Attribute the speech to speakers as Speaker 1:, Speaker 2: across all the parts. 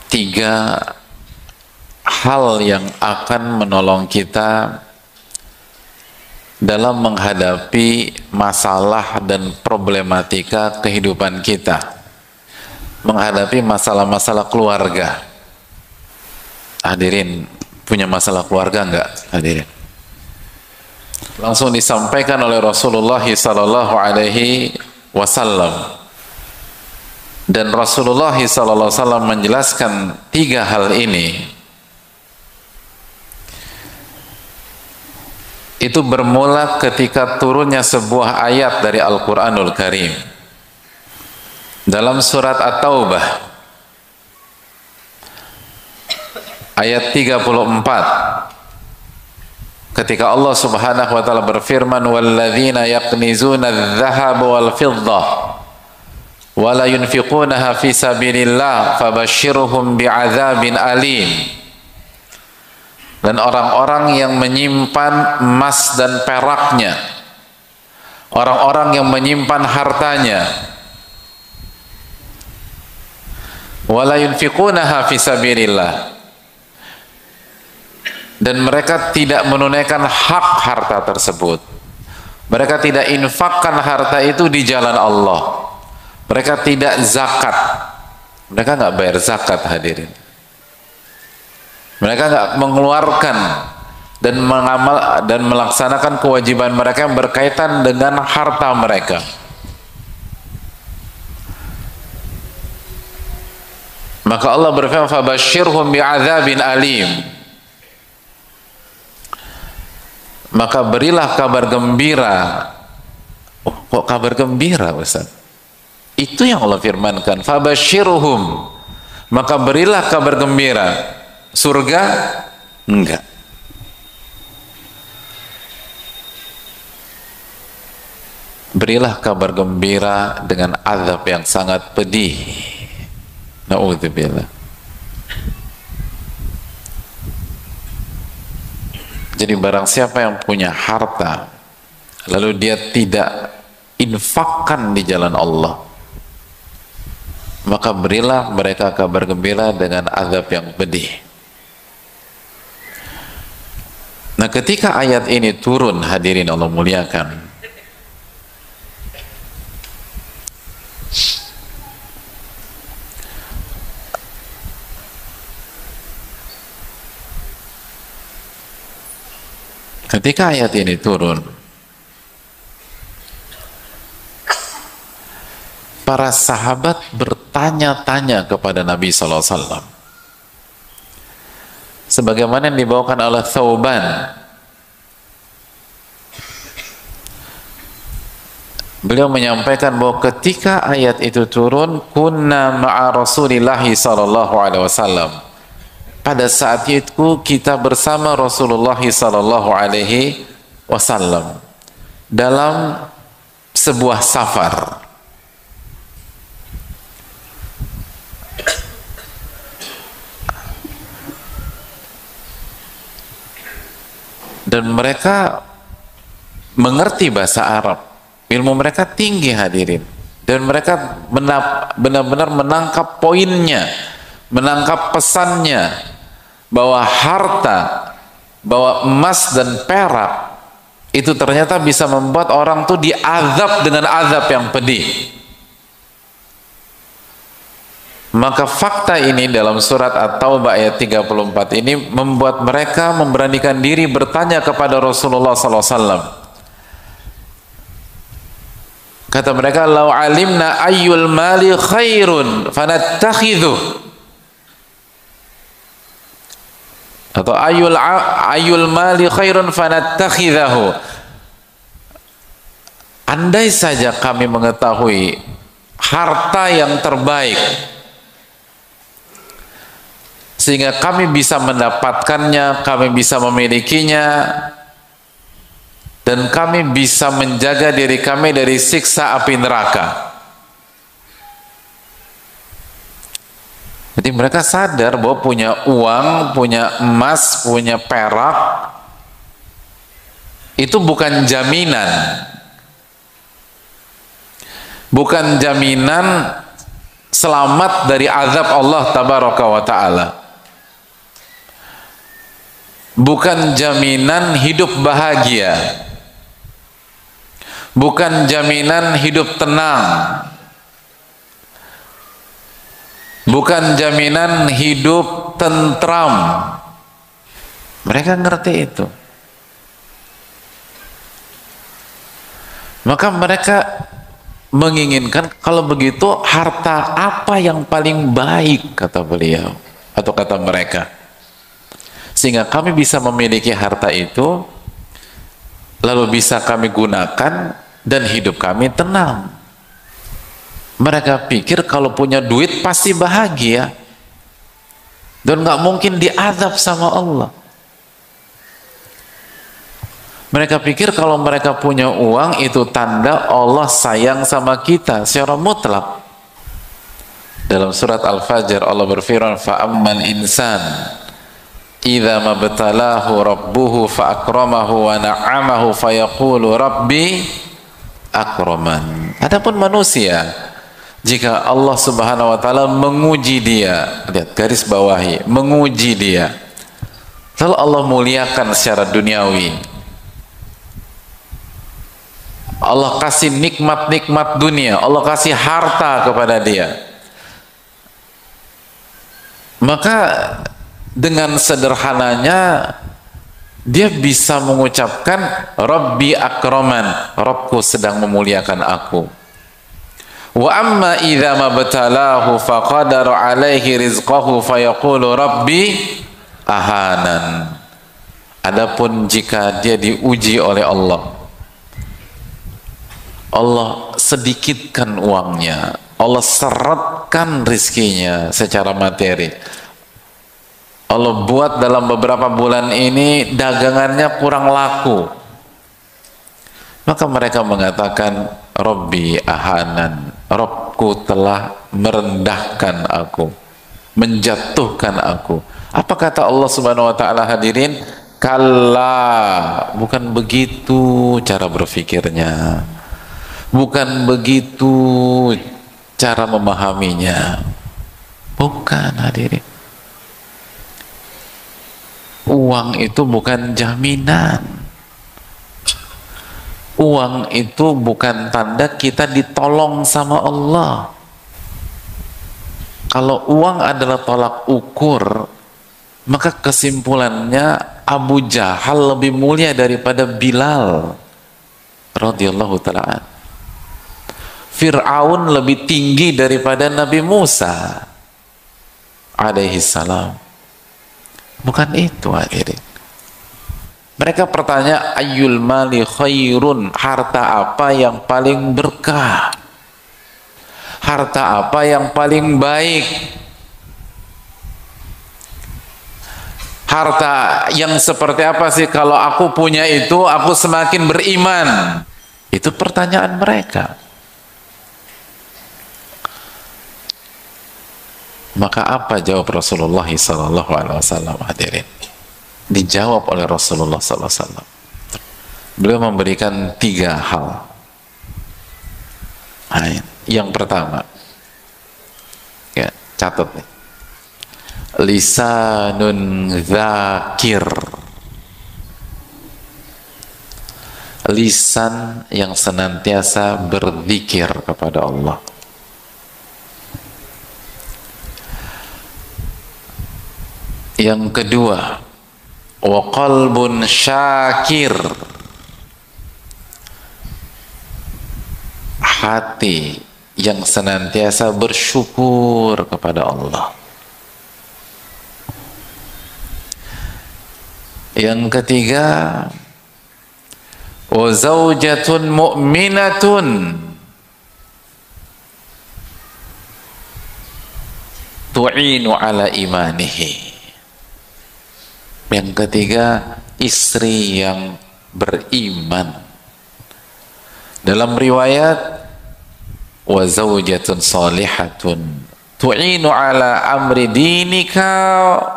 Speaker 1: tiga hal yang akan menolong kita dalam menghadapi masalah dan problematika kehidupan kita, menghadapi masalah-masalah keluarga. Hadirin, punya masalah keluarga enggak? Hadirin, langsung disampaikan oleh Rasulullah sallallahu alaihi wasallam, dan Rasulullah sallallahu alaihi wasallam menjelaskan tiga hal ini. Itu bermula ketika turunnya sebuah ayat dari Al-Quranul Karim dalam surat At-Taubah ayat 34, ketika Allah subhanahu wa ta'ala berfirman, walladzina yaqnizuna adh-dhahaba wal fiddah wa la yunfiqunaha fi sabilillah fabashshirhum bi'adzabin alim. Dan orang-orang yang menyimpan emas dan peraknya, orang-orang yang menyimpan hartanya, wala yunfiqunaha fi sabilillah, dan mereka tidak menunaikan hak harta tersebut, mereka tidak infakkan harta itu di jalan Allah, mereka tidak zakat, mereka nggak bayar zakat. Hadirin, mereka nggak mengeluarkan dan mengamal dan melaksanakan kewajiban mereka yang berkaitan dengan harta mereka. Maka Allah berfirman, fabashshirhum bi'adzabin alim, maka berilah kabar gembira. Oh, kok kabar gembira, Ustaz? Itu yang Allah firmankan, fabashshirhum, maka berilah kabar gembira. Surga? Enggak. Berilah kabar gembira dengan azab yang sangat pedih. Na'udzubillah. Jadi barang siapa yang punya harta lalu dia tidak infakkan di jalan Allah, maka berilah mereka kabar gembira dengan azab yang pedih. Nah, ketika ayat ini turun, hadirin Allah muliakan, ketika ayat ini turun, para sahabat bertanya-tanya kepada Nabi sallallahu alaihi wasallam, sebagaimana yang dibawakan oleh Thauban. Beliau menyampaikan bahwa ketika ayat itu turun, kunna ma'a Rasulillah sallallahu alaihi wasallam, pada saat itu kita bersama Rasulullah sallallahu alaihi wasallam dalam sebuah safar. Dan mereka mengerti bahasa Arab, ilmu mereka tinggi, hadirin, dan mereka benar-benar menangkap poinnya, menangkap pesannya, bahwa harta, bahwa emas dan perak itu ternyata bisa membuat orang tuh diazab dengan azab yang pedih. Maka fakta ini dalam surat At-Taubah ayat 34 ini membuat mereka memberanikan diri bertanya kepada Rasulullah SAW. Kata mereka, "Lau alimna ayyul mali khairun fanattakhidhu." Atau ayyul mali khairun fanattakhidhahu. Andai saja kami mengetahui harta yang terbaik sehingga kami bisa mendapatkannya, kami bisa memilikinya, dan kami bisa menjaga diri kami dari siksa api neraka. Jadi mereka sadar bahwa punya uang, punya emas, punya perak itu bukan jaminan. Bukan jaminan selamat dari azab Allah tabaraka wa ta'ala. Bukan jaminan hidup bahagia, bukan jaminan hidup tenang, bukan jaminan hidup tentram. Mereka ngerti itu. Maka mereka menginginkan, kalau begitu harta apa yang paling baik, kata beliau atau kata mereka, sehingga kami bisa memiliki harta itu, lalu bisa kami gunakan dan hidup kami tenang. Mereka pikir kalau punya duit pasti bahagia dan nggak mungkin diazab sama Allah. Mereka pikir kalau mereka punya uang itu tanda Allah sayang sama kita secara mutlak. Dalam surat Al-Fajr Allah berfirman, fa'ammal insan idza mabtalahu rabbuhu fa'akramahu wa na'amahu fayaqulu rabbi akraman. Adapun manusia, jika Allah Subhanahu wa taala menguji dia, lihat garis bawahi, menguji dia, lalu Allah muliakan secara duniawi, Allah kasih nikmat-nikmat dunia, Allah kasih harta kepada dia, maka dengan sederhananya dia bisa mengucapkan Rabbi akraman, Rabbku sedang memuliakan aku. Wa amma idza mabtalahu faqadara alaihi rizqahu fayaqulu Rabbi ahanan. Adapun jika dia diuji oleh Allah, Allah sedikitkan uangnya, Allah seretkan rizkinya secara materi, Allah buat dalam beberapa bulan ini dagangannya kurang laku, maka mereka mengatakan Rabbi ahanan, Rabbku telah merendahkan aku, menjatuhkan aku. Apa kata Allah Subhanahu wa taala, hadirin? Kalla, bukan begitu cara berpikirnya, bukan begitu cara memahaminya, bukan, hadirin. Uang itu bukan jaminan, uang itu bukan tanda kita ditolong sama Allah. Kalau uang adalah tolak ukur, maka kesimpulannya Abu Jahal lebih mulia daripada Bilal radhiyallahu ta'ala. Fir'aun lebih tinggi daripada Nabi Musa alaihi salam. Bukan itu, hadirin. Mereka bertanya, ayyul mali khairun, harta apa yang paling berkah, harta apa yang paling baik, harta yang seperti apa sih kalau aku punya itu aku semakin beriman. Itu pertanyaan mereka. Maka apa jawab Rasulullah SAW, hadirin? Dijawab oleh Rasulullah SAW. Beliau memberikan 3 hal. Yang pertama, ya, catat nih, lisanun dzakir, lisan yang senantiasa berzikir kepada Allah. Yang kedua, wa qalbun syakir, hati yang senantiasa bersyukur kepada Allah. Yang ketiga, wa zaujatun mu'minatun tu'inu ala imanihi. Yang ketiga, istri yang beriman. Dalam riwayat, wa zaujatun salihatun tu'inu ala amri dinika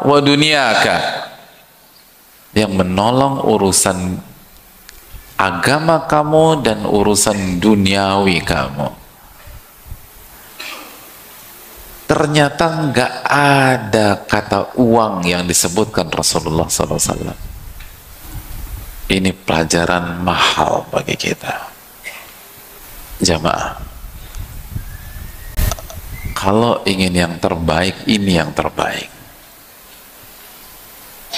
Speaker 1: wa dunyaka, yang menolong urusan agama kamu dan urusan duniawi kamu. ternyata nggak ada kata uang yang disebutkan Rasulullah SAW. Ini pelajaran mahal bagi kita. Jamaah, kalau ingin yang terbaik, ini yang terbaik.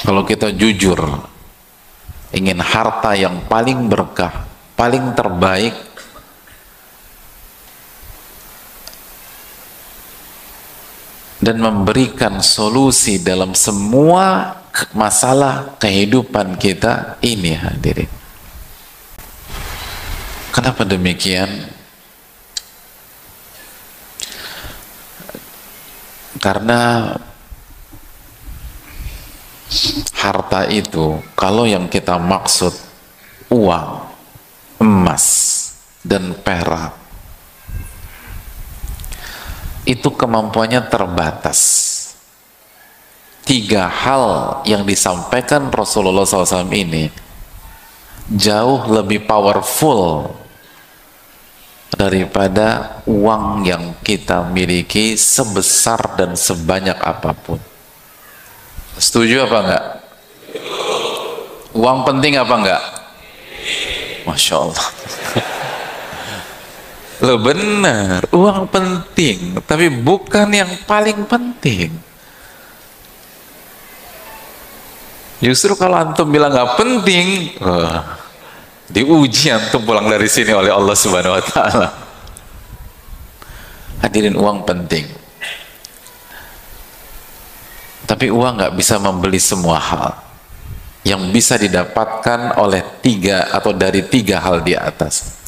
Speaker 1: Kalau kita jujur ingin harta yang paling berkah, paling terbaik, dan memberikan solusi dalam semua masalah kehidupan kita, ini hadirin. Kenapa demikian? Karena harta itu, kalau yang kita maksud uang, emas, dan perak, itu kemampuannya terbatas. 3 hal yang disampaikan Rasulullah SAW ini jauh lebih powerful daripada uang yang kita miliki sebesar dan sebanyak apapun. Setuju apa enggak? Uang penting apa enggak? Masya Allah. Loh benar, uang penting, tapi bukan yang paling penting. Justru kalau antum bilang nggak penting, diuji antum pulang dari sini oleh Allah Subhanahu Wa Taala. Hadirin, uang penting, tapi uang nggak bisa membeli semua hal. Yang bisa didapatkan oleh 3 atau dari 3 hal di atas.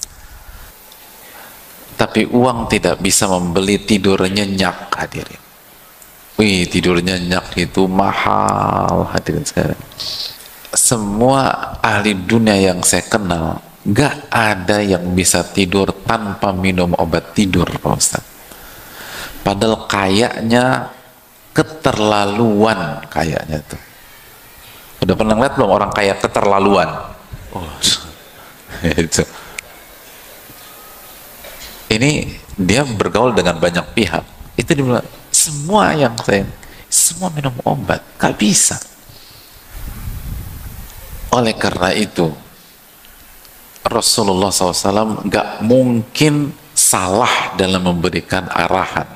Speaker 1: Tapi uang tidak bisa membeli tidur nyenyak, hadirin. Wih, tidur nyenyak itu mahal, hadirin sekalian. Semua ahli dunia yang saya kenal, gak ada yang bisa tidur tanpa minum obat tidur, Pak Ustadz. Padahal kayaknya keterlaluan, kayaknya tuh. Udah pernah lihat belum orang kaya keterlaluan? Oh, itu. Ini dia bergaul dengan banyak pihak. Itu dia bilang, semua minum obat, gak bisa. Oleh karena itu, Rasulullah SAW gak mungkin salah dalam memberikan arahan.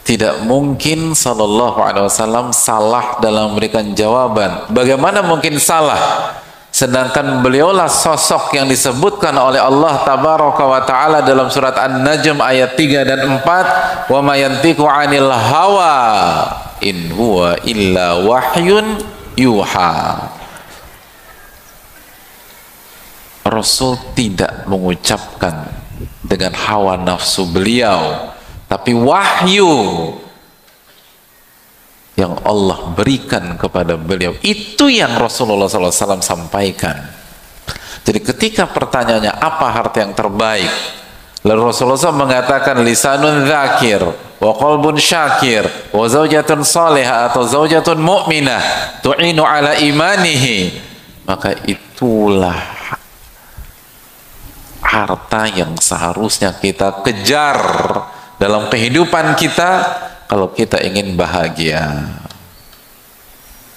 Speaker 1: Tidak mungkin Sallallahu Alaihi Wasallam salah dalam memberikan jawaban. Bagaimana mungkin salah? Sedangkan beliaulah sosok yang disebutkan oleh Allah Tabaraka wa Ta'ala dalam surat An-Najm ayat 3 dan 4, wa ma yantiqu 'anil hawa in huwa illa wahyun yuha. Rasul tidak mengucapkan dengan hawa nafsu beliau, tapi wahyu yang Allah berikan kepada beliau, itu yang Rasulullah SAW sampaikan. Jadi ketika pertanyaannya apa harta yang terbaik, lalu Rasulullah SAW mengatakan lisanun dzakir wa qalbun syakir wa zaujatun salihah atau zaujatun mu'minah tu'inu ala imanihi, maka itulah harta yang seharusnya kita kejar dalam kehidupan kita kalau kita ingin bahagia.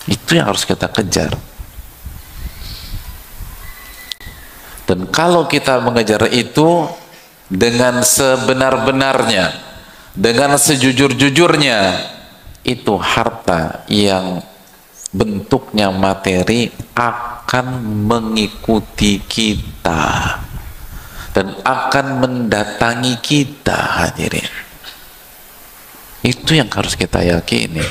Speaker 1: Itu yang harus kita kejar. Dan kalau kita mengejar itu dengan sebenar-benarnya, dengan sejujur-jujurnya, itu harta yang bentuknya materi akan mengikuti kita dan akan mendatangi kita, hadirin. Itu yang harus kita yakini.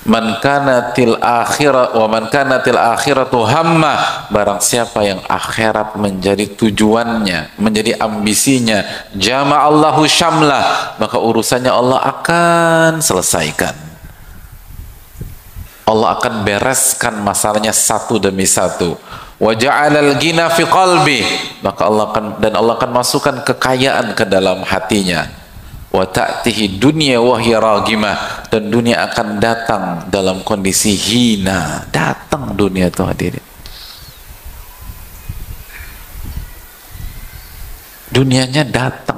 Speaker 1: Man kanatil akhirah wa man kanatil akhiratu hamma, barang siapa yang akhirat menjadi tujuannya, menjadi ambisinya, jama'allahu syamlah, maka urusannya Allah akan selesaikan. Allah akan bereskan masalahnya satu demi satu. Wa ja'alal ghina fi qalbi, maka Allah akan masukkan kekayaan ke dalam hatinya. Wa ta'tihi dunya wa hiya ragimah, dan dunia akan datang dalam kondisi hina. Datang dunia itu, hadirin. Dunianya datang